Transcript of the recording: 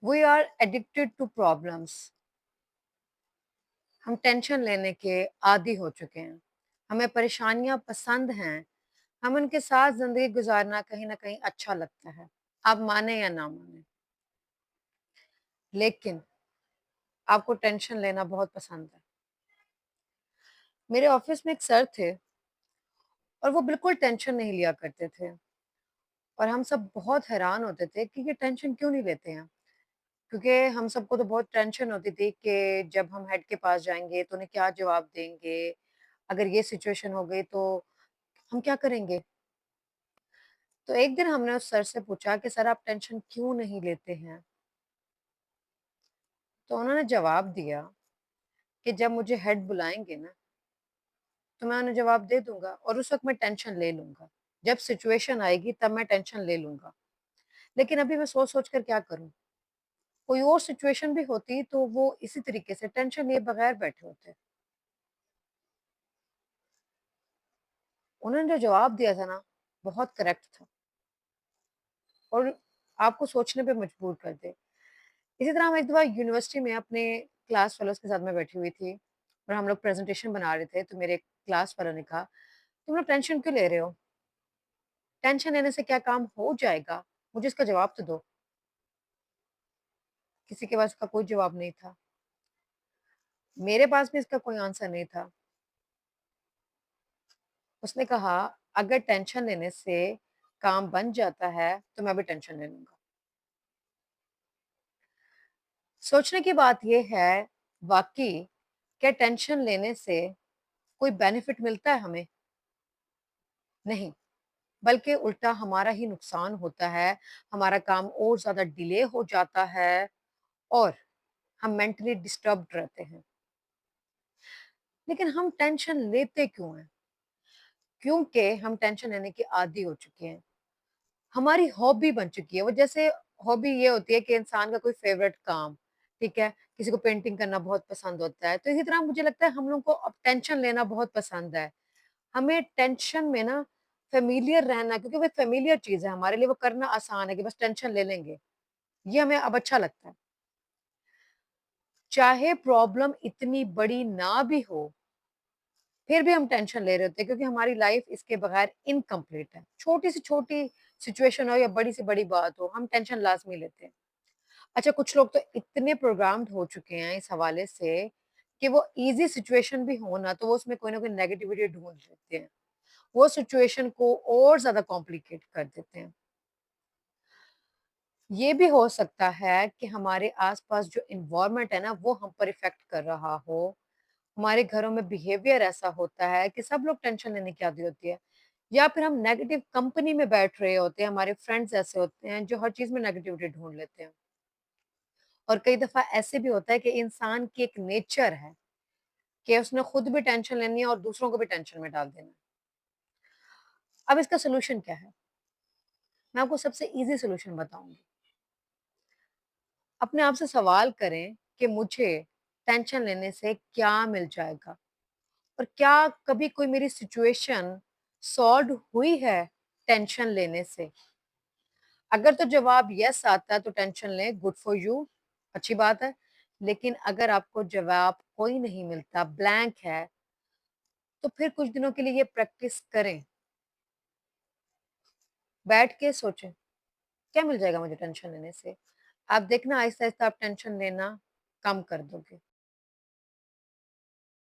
We are addicted to problems. हम tension लेने के आदी हो चुके हैं। हमें परेशानियां पसंद हैं। हम उनके साथ जिंदगी गुजारना कहीं ना कहीं अच्छा लगता है। आप माने या ना माने, लेकिन आपको टेंशन लेना बहुत पसंद है। मेरे ऑफिस में एक सर थे और वो बिल्कुल टेंशन नहीं लिया करते थे। और हम सब बहुत हैरान होते थे कि ये टेंशन क्यों नहीं लेते हैं। क्योंकि हम सबको तो बहुत टेंशन होती थी कि जब हम हेड के पास जाएंगे तो उन्हें क्या जवाब देंगे, अगर ये सिचुएशन हो गई तो हम क्या करेंगे। तो एक दिन हमने उस सर से पूछा कि सर आप टेंशन क्यों नहीं लेते हैं। तो उन्होंने जवाब दिया कि जब मुझे हेड बुलाएंगे ना तो मैं उन्हें जवाब दे दूंगा और उस वक्त मैं टेंशन ले लूंगा। जब सिचुएशन आएगी तब मैं टेंशन ले लूंगा। लेकिन अभी मैं सोच सोच कर क्या करूं। कोई और सिचुएशन भी होती तो वो इसी तरीके से टेंशन लिए बगैर बैठे होते। उन्होंने जो जवाब दिया था ना, बहुत करेक्ट था और आपको सोचने पे मजबूर कर दे। इसी तरह हम एक दफा यूनिवर्सिटी में अपने क्लास फेलोज के साथ में बैठी हुई थी और हम लोग प्रेजेंटेशन बना रहे थे। तो मेरे क्लास फेलो ने कहा, तुम लोग टेंशन क्यों ले रहे हो? टेंशन लेने से क्या काम हो जाएगा? मुझे इसका जवाब तो दो। किसी के पास इसका कोई जवाब नहीं था। मेरे पास भी इसका कोई आंसर नहीं था। उसने कहा, अगर टेंशन लेने से काम बन जाता है तो मैं भी टेंशन ले लूंगा। सोचने की बात यह है, वाकई क्या टेंशन लेने से कोई बेनिफिट मिलता है हमें? नहीं, बल्कि उल्टा हमारा ही नुकसान होता है। हमारा काम और ज्यादा डिले हो जाता है और हम मेंटली डिस्टर्ब्ड रहते हैं। लेकिन हम टेंशन लेते क्यों हैं? क्योंकि हम टेंशन लेने के आदी हो चुके हैं। हमारी हॉबी बन चुकी है वो। जैसे हॉबी ये होती है कि इंसान का कोई फेवरेट काम, ठीक है, किसी को पेंटिंग करना बहुत पसंद होता है, तो इसी तरह मुझे लगता है हम लोग को अब टेंशन लेना बहुत पसंद है। हमें टेंशन में ना फेमिलियर रहना, क्योंकि वो फेमिलियर चीज है हमारे लिए, वो करना आसान है कि बस टेंशन ले लेंगे। ये हमें अब अच्छा लगता है। चाहे प्रॉब्लम इतनी बड़ी ना भी हो, फिर भी हम टेंशन ले रहे होते हैं क्योंकि हमारी लाइफ इसके बगैर इनकम्प्लीट है। छोटी से छोटी सिचुएशन हो या बड़ी से बड़ी बात हो, हम टेंशन लाजमी लेते हैं। अच्छा, कुछ लोग तो इतने प्रोग्राम्ड हो चुके हैं इस हवाले से कि वो इजी सिचुएशन भी हो ना तो वो उसमें कोई ना कोई नेगेटिविटी ढूंढ लेते हैं। वो सिचुएशन को और ज्यादा कॉम्प्लिकेट कर देते हैं। ये भी हो सकता है कि हमारे आसपास जो इन्वायरमेंट है ना वो हम पर इफेक्ट कर रहा हो। हमारे घरों में बिहेवियर ऐसा होता है कि सब लोग टेंशन लेने की आदी होती है, या फिर हम नेगेटिव कंपनी में बैठ रहे होते हैं, हमारे फ्रेंड्स ऐसे होते हैं जो हर चीज में नेगेटिविटी ढूंढ लेते हैं। और कई दफा ऐसे भी होता है कि इंसान की एक नेचर है कि उसने खुद भी टेंशन लेनी है और दूसरों को भी टेंशन में डाल देना है। अब इसका सोल्यूशन क्या है? मैं आपको सबसे इजी सोल्यूशन बताऊंगी। अपने आप से सवाल करें कि मुझे टेंशन लेने से क्या मिल जाएगा, और क्या कभी कोई मेरी सिचुएशन सॉल्व हुई है टेंशन लेने से। अगर तो जवाब यस आता है तो टेंशन लें, गुड फॉर यू, अच्छी बात है। लेकिन अगर आपको जवाब कोई नहीं मिलता, ब्लैंक है, तो फिर कुछ दिनों के लिए ये प्रैक्टिस करें। बैठ के सोचें, क्या मिल जाएगा मुझे टेंशन लेने से। आप देखना आहिस्ता आहिस्ता आप टेंशन लेना कम कर दोगे।